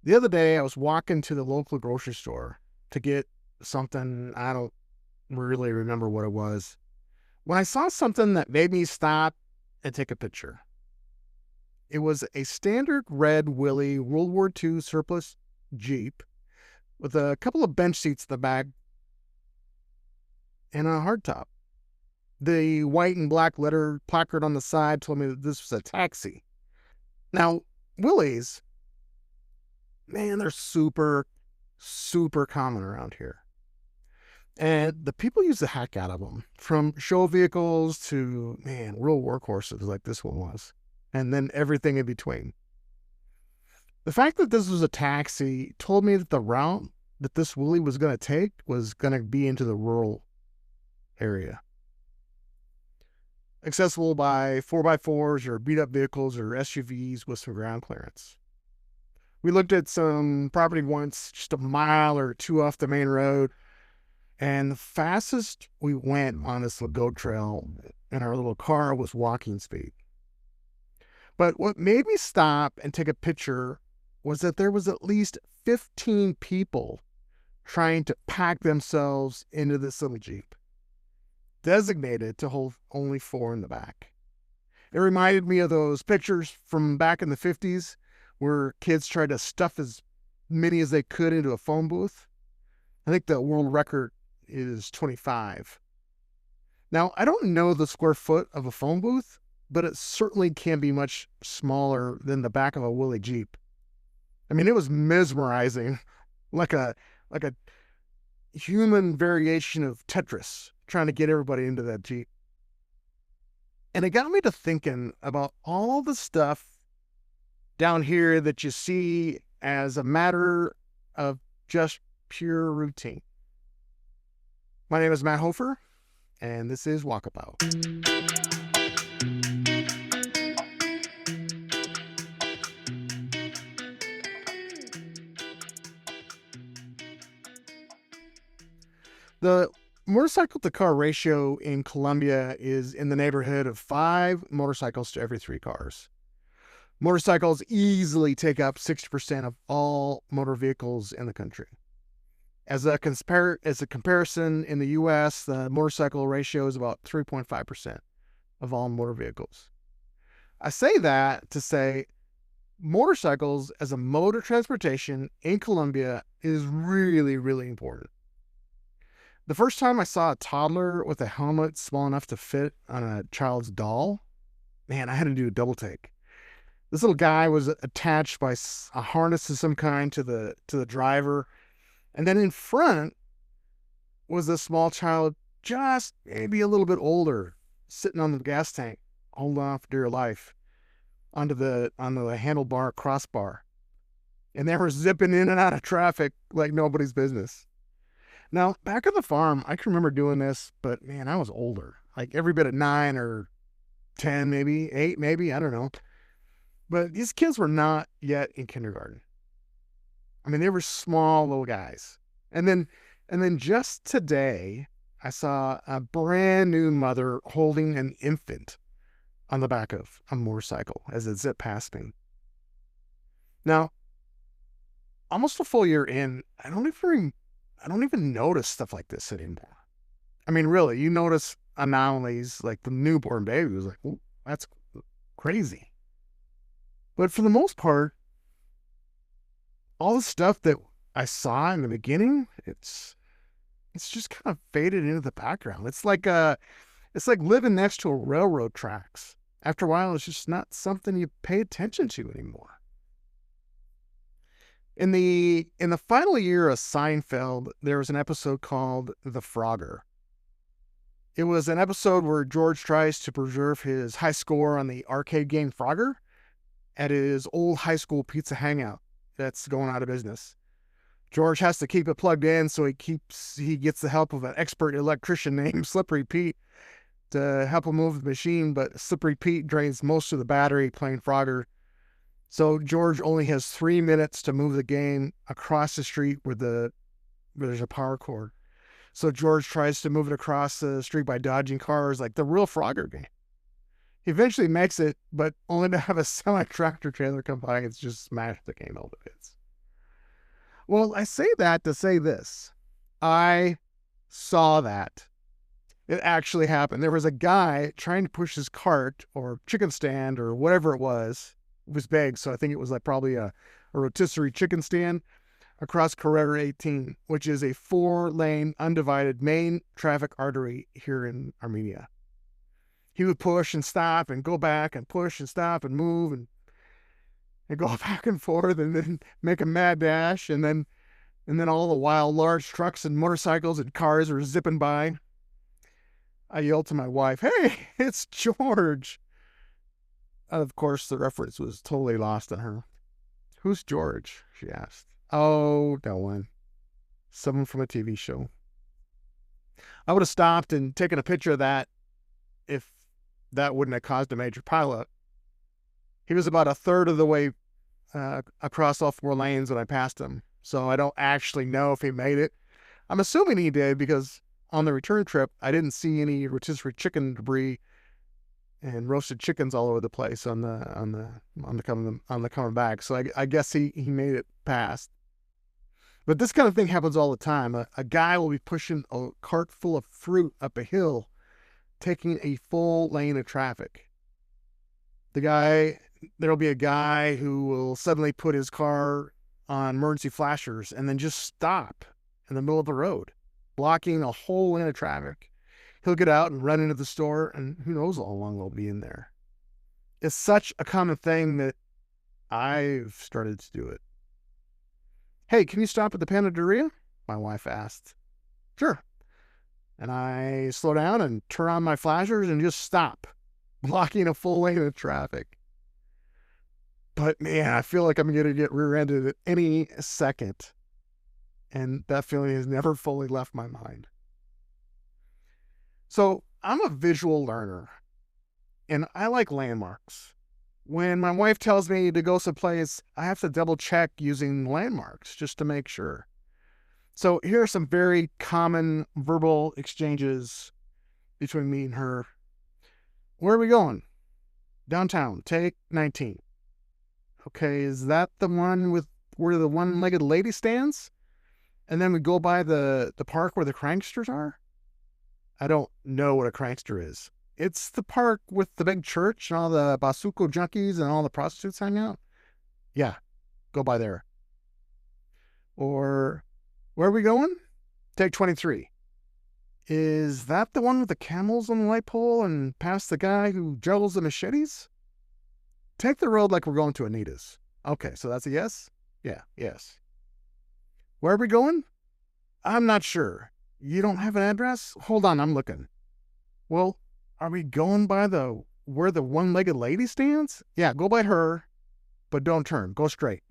The other day, I was walking to the local grocery store to get something. I don't really remember what it was. When I saw something that made me stop and take a picture, it was a standard red Willie World War II surplus Jeep with a couple of bench seats in the back and a hardtop. The white and black letter placard on the side told me that this was a taxi. Now, Willies, man, they're super, super common around here. And the people use the heck out of them, from show vehicles to, man, real workhorses like this one was, and then everything in between. The fact that this was a taxi told me that the route that this Willie was going to take was going to be into the rural area, accessible by 4x4s or beat up vehicles or SUVs with some ground clearance. We looked at some property once, just a mile or two off the main road, and the fastest we went on this little goat trail in our little car was walking speed. But what made me stop and take a picture was that there was at least 15 people trying to pack themselves into this little Jeep, designated to hold only 4 in the back. It reminded me of those pictures from back in the 50s where kids tried to stuff as many as they could into a phone booth. I think the world record is 25. Now, I don't know the square foot of a phone booth, but it certainly can be much smaller than the back of a Willie Jeep. I mean, it was mesmerizing, like a human variation of Tetris, trying to get everybody into that Jeep. And it got me to thinking about all the stuff down here that you see as a matter of just pure routine. My name is Matt Hofer, and this is Walkabout. The motorcycle to car ratio in Colombia is in the neighborhood of 5 motorcycles to every 3 cars. Motorcycles easily take up 60% of all motor vehicles in the country. As a comparison, in the U.S., the motorcycle ratio is about 3.5% of all motor vehicles. I say that to say motorcycles as a mode of transportation in Colombia is really, really important. The first time I saw a toddler with a helmet small enough to fit on a child's doll, man, I had to do a double take. This little guy was attached by a harness of some kind to the driver, and then in front was a small child, just maybe a little bit older, sitting on the gas tank, holding on for dear life onto the handlebar crossbar, and they were zipping in and out of traffic like nobody's business. Now, back on the farm, I can remember doing this, but man, I was older, like every bit of 9 or 10, maybe 8, maybe, I don't know. But these kids were not yet in kindergarten. I mean, they were small little guys. And then just today, I saw a brand new mother holding an infant on the back of a motorcycle as it zipped past me. Now, almost a full year in, I don't even notice stuff like this anymore. I mean, really, you notice anomalies like the newborn baby was like, "Ooh, that's crazy." But for the most part, all the stuff that I saw in the beginning, it's just kind of faded into the background. It's like living next to a railroad tracks. After a while, it's just not something you pay attention to anymore. In the final year of Seinfeld, there was an episode called The Frogger. It was an episode where George tries to preserve his high score on the arcade game Frogger at his old high school pizza hangout that's going out of business. George has to keep it plugged in, so he gets the help of an expert electrician named Slippery Pete to help him move the machine, but Slippery Pete drains most of the battery playing Frogger. So George only has 3 minutes to move the game across the street where there's a power cord. So George tries to move it across the street by dodging cars like the real Frogger game. He eventually makes it, but only to have a semi-tractor trailer come by and just smash the game all to bits. Well, I say that to say this. I saw that. It actually happened. There was a guy trying to push his cart or chicken stand or whatever it was. It was big, so I think it was like probably a rotisserie chicken stand across Carrera 18, which is a 4-lane undivided main traffic artery here in Armenia. He would push and stop and go back and push and stop and move and go back and forth and then make a mad dash. And then all the while large trucks and motorcycles and cars were zipping by. I yelled to my wife, "Hey, it's George." Of course, the reference was totally lost on her. "Who's George?" she asked. "Oh, no one. Someone from a TV show." I would have stopped and taken a picture of that if that wouldn't have caused a major pileup. He was about a third of the way across all 4 lanes when I passed him, so I don't actually know if he made it. I'm assuming he did because on the return trip, I didn't see any rotisserie chicken debris and roasted chickens all over the place on the coming back. So I guess he made it past. But this kind of thing happens all the time. A guy will be pushing a cart full of fruit up a hill, taking a full lane of traffic. There'll be a guy who will suddenly put his car on emergency flashers and then just stop in the middle of the road, blocking a whole lane of traffic. He'll get out and run into the store, and who knows how long they'll be in there. It's such a common thing that I've started to do it. "Hey, can you stop at the Panaderia?" my wife asked. "Sure." And I slow down and turn on my flashers and just stop, blocking a full lane of traffic. But man, I feel like I'm going to get rear-ended at any second. And that feeling has never fully left my mind. So I'm a visual learner, and I like landmarks. When my wife tells me to go someplace, I have to double check using landmarks just to make sure. So here are some very common verbal exchanges between me and her. "Where are we going?" "Downtown. Take 19. "Okay, is that the one with where the one-legged lady stands? And then we go by the park where the cranksters are?" I don't know what a crankster is. "It's the park with the big church and all the basuco junkies and all the prostitutes hang out?" "Yeah, go by there." Or, "Where are we going?" "Take 23. "Is that the one with the camels on the light pole and past the guy who juggles the machetes?" "Take the road like we're going to Anita's." "Okay, so that's a yes?" "Yeah, yes." "Where are we going?" "I'm not sure." "You don't have an address?" "Hold on, I'm looking." "Well, are we going by where the one-legged lady stands?" "Yeah, go by her, but don't turn. Go straight."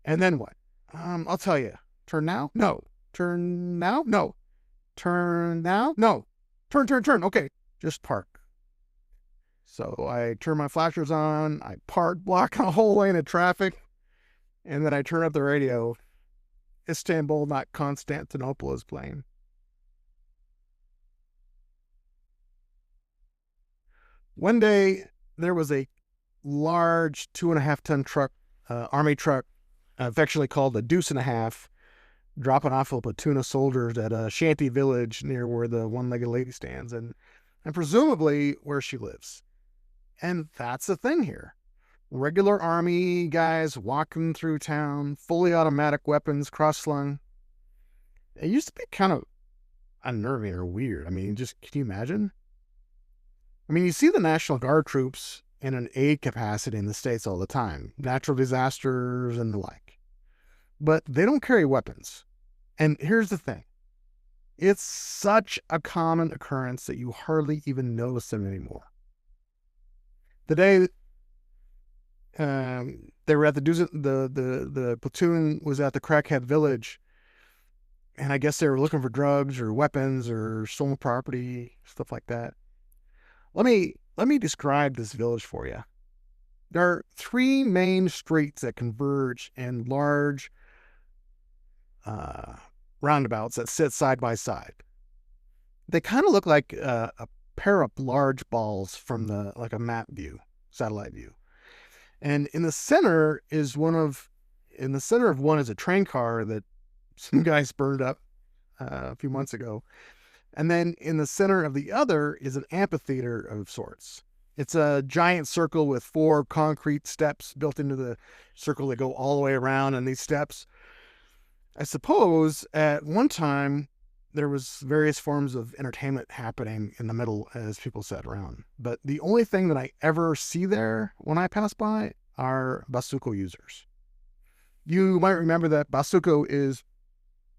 "And then what?" I'll tell you." "Turn now?" "No." "Turn now?" "No." "Turn now?" "No." Turn. Okay, just park." So I turn my flashers on, I park, block a whole lane of traffic, and then I turn up the radio. Istanbul, not Constantinople, is playing. One day, there was a large 2.5-ton truck, army truck, affectionately called a deuce and a half, dropping off a platoon of soldiers at a shanty village near where the one-legged lady stands, and presumably where she lives. And that's the thing here. Regular army guys walking through town, fully automatic weapons cross-slung. It used to be kind of unnerving or weird. I mean, just can you imagine? I mean, you see the National Guard troops in an aid capacity in the States all the time, natural disasters and the like. But they don't carry weapons. And here's the thing. It's such a common occurrence that you hardly even notice them anymore. The day they were at the platoon was at the crackhead village, and I guess they were looking for drugs or weapons or stolen property, stuff like that. Let me describe this village for you. There are 3 main streets that converge in large roundabouts that sit side by side. They kind of look like a pair of large balls from like a map view, satellite view. And in the center is one of in the center of one is a train car that some guys burned up a few months ago. And then in the center of the other is an amphitheater of sorts. It's a giant circle with 4 concrete steps built into the circle that go all the way around. And these steps, I suppose, at one time, there was various forms of entertainment happening in the middle as people sat around. But the only thing that I ever see there when I pass by are basuco users. You might remember that basuco is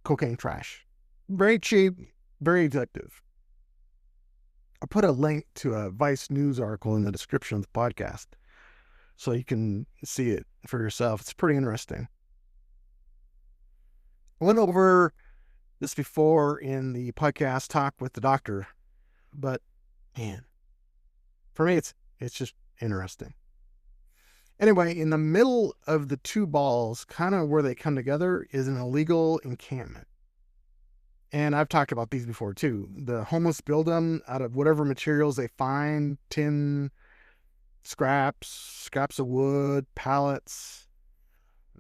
cocaine trash. Very cheap, very addictive. I'll put a link to a Vice News article in the description of the podcast so you can see it for yourself. It's pretty interesting. I went over this before in the podcast Talk with the Doctor, but man, for me, it's just interesting. Anyway, in the middle of the 2 balls, kind of where they come together, is an illegal encampment. And I've talked about these before too. The homeless build them out of whatever materials they find, tin, scraps of wood, pallets.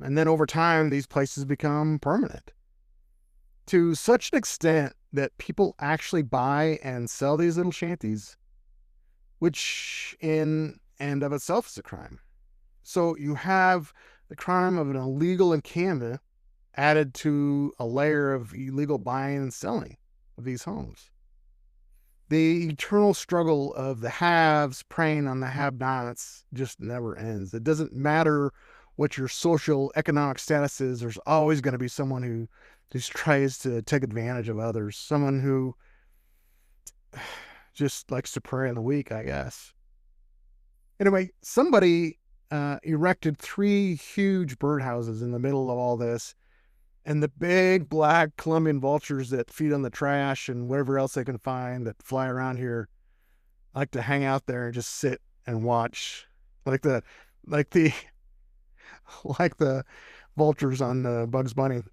And then over time, these places become permanent to such an extent that people actually buy and sell these little shanties, which in and of itself is a crime. So you have the crime of an illegal encampment added to a layer of illegal buying and selling of these homes. The eternal struggle of the haves preying on the have-nots just never ends. It doesn't matter what your social economic status is. There's always going to be someone who just tries to take advantage of others. Someone who just likes to prey on the weak, I guess. Anyway, somebody erected 3 huge birdhouses in the middle of all this. And the big black Colombian vultures that feed on the trash and whatever else they can find that fly around here like to hang out there and just sit and watch, like the vultures on Bugs Bunny.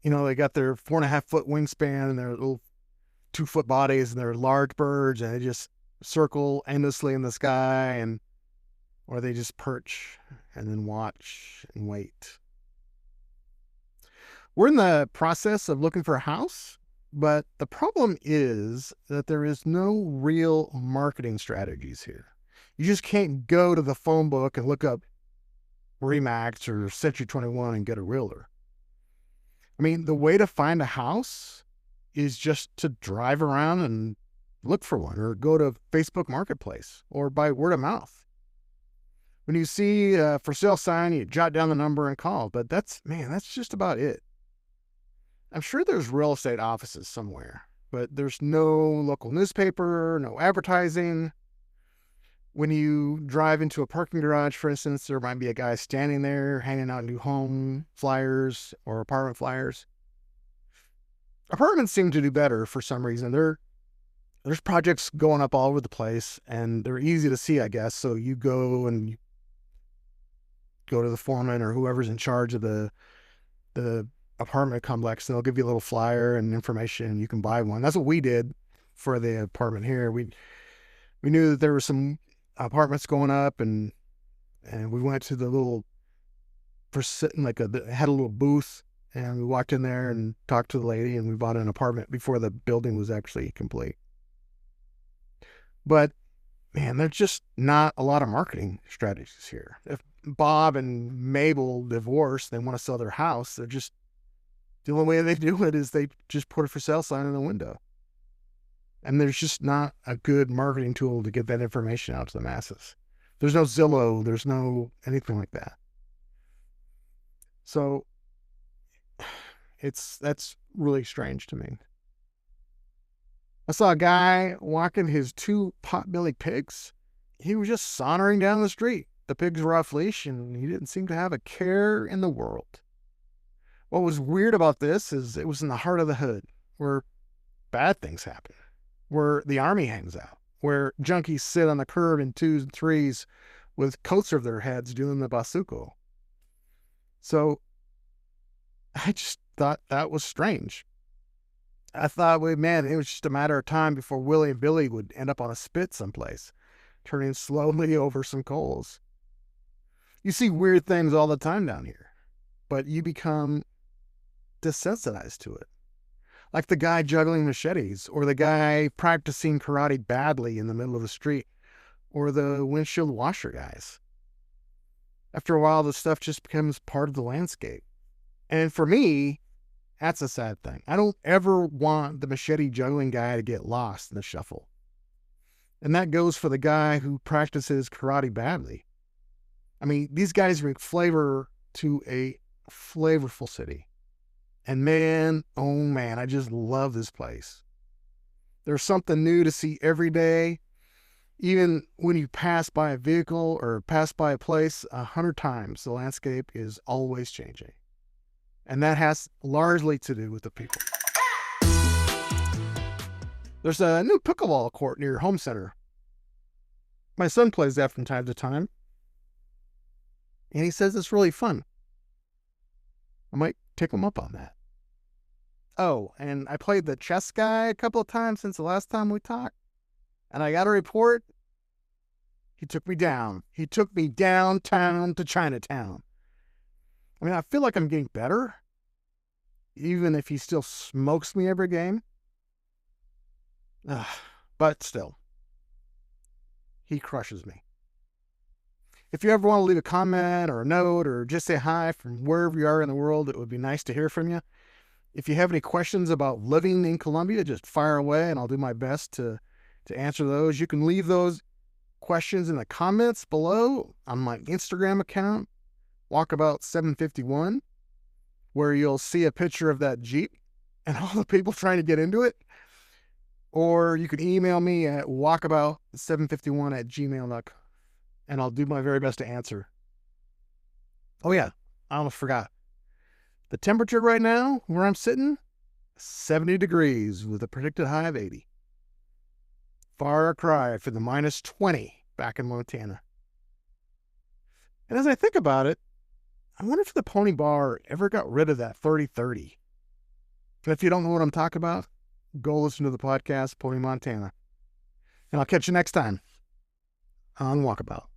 You know, they got their 4.5-foot wingspan and their little 2-foot bodies, and they're large birds, and they just circle endlessly in the sky, or they just perch and then watch and wait. We're in the process of looking for a house, but the problem is that there is no real marketing strategies here. You just can't go to the phone book and look up Remax or Century 21 and get a realtor. I mean, the way to find a house is just to drive around and look for one, or go to Facebook Marketplace, or by word of mouth. When you see a for sale sign, you jot down the number and call, but that's just about it. I'm sure there's real estate offices somewhere, but there's no local newspaper, no advertising. When you drive into a parking garage, for instance, there might be a guy standing there handing out new home flyers or apartment flyers. Apartments seem to do better for some reason. There's projects going up all over the place, and they're easy to see, I guess. So you go to the foreman or whoever's in charge of the apartment complex, and they'll give you a little flyer and information, and you can buy one. That's what we did for the apartment here. We knew that there were some apartments going up, and we went to the little, for sitting had a little booth, and we walked in there and talked to the lady, and we bought an apartment before the building was actually complete. But man, there's just not a lot of marketing strategies here. If Bob and Mabel divorce, they want to sell their house, the only way they do it is they just put a for sale sign in the window. And there's just not a good marketing tool to get that information out to the masses. There's no Zillow, there's no anything like that. So that's really strange to me. I saw a guy walking his 2 pot-bellied pigs. He was just sauntering down the street. The pigs were off leash, and he didn't seem to have a care in the world. What was weird about this is it was in the heart of the hood, where bad things happen, where the army hangs out, where junkies sit on the curb in 2s and 3s with coats over their heads doing the basuco. So I just thought that was strange. I thought, man, it was just a matter of time before Willie and Billy would end up on a spit someplace, turning slowly over some coals. You see weird things all the time down here, but you become desensitized to it. Like the guy juggling machetes, or the guy practicing karate badly in the middle of the street, or the windshield washer guys. After a while, this stuff just becomes part of the landscape. And for me, that's a sad thing. I don't ever want the machete juggling guy to get lost in the shuffle. And that goes for the guy who practices karate badly. I mean, these guys bring flavor to a flavorful city. And man, oh man, I just love this place. There's something new to see every day. Even when you pass by a vehicle or pass by a place 100 times, the landscape is always changing. And that has largely to do with the people. There's a new pickleball court near home center. My son plays that from time to time. And he says it's really fun. I might take him up on that. Oh, and I played the chess guy a couple of times since the last time we talked. And I got a report. He took me down. He took me downtown to Chinatown. I mean, I feel like I'm getting better, even if he still smokes me every game. But still, he crushes me. If you ever want to leave a comment or a note or just say hi from wherever you are in the world, it would be nice to hear from you. If you have any questions about living in Colombia, just fire away and I'll do my best to answer those. You can leave those questions in the comments below on my Instagram account, Walkabout751, where you'll see a picture of that Jeep and all the people trying to get into it. Or you can email me at walkabout751@gmail.com, and I'll do my very best to answer. Oh yeah, I almost forgot. The temperature right now, where I'm sitting, 70 degrees with a predicted high of 80. Far cry for the minus 20 back in Montana. And as I think about it, I wonder if the Pony Bar ever got rid of that 30-30. And if you don't know what I'm talking about, go listen to the podcast, Pony Montana. And I'll catch you next time on Walkabout.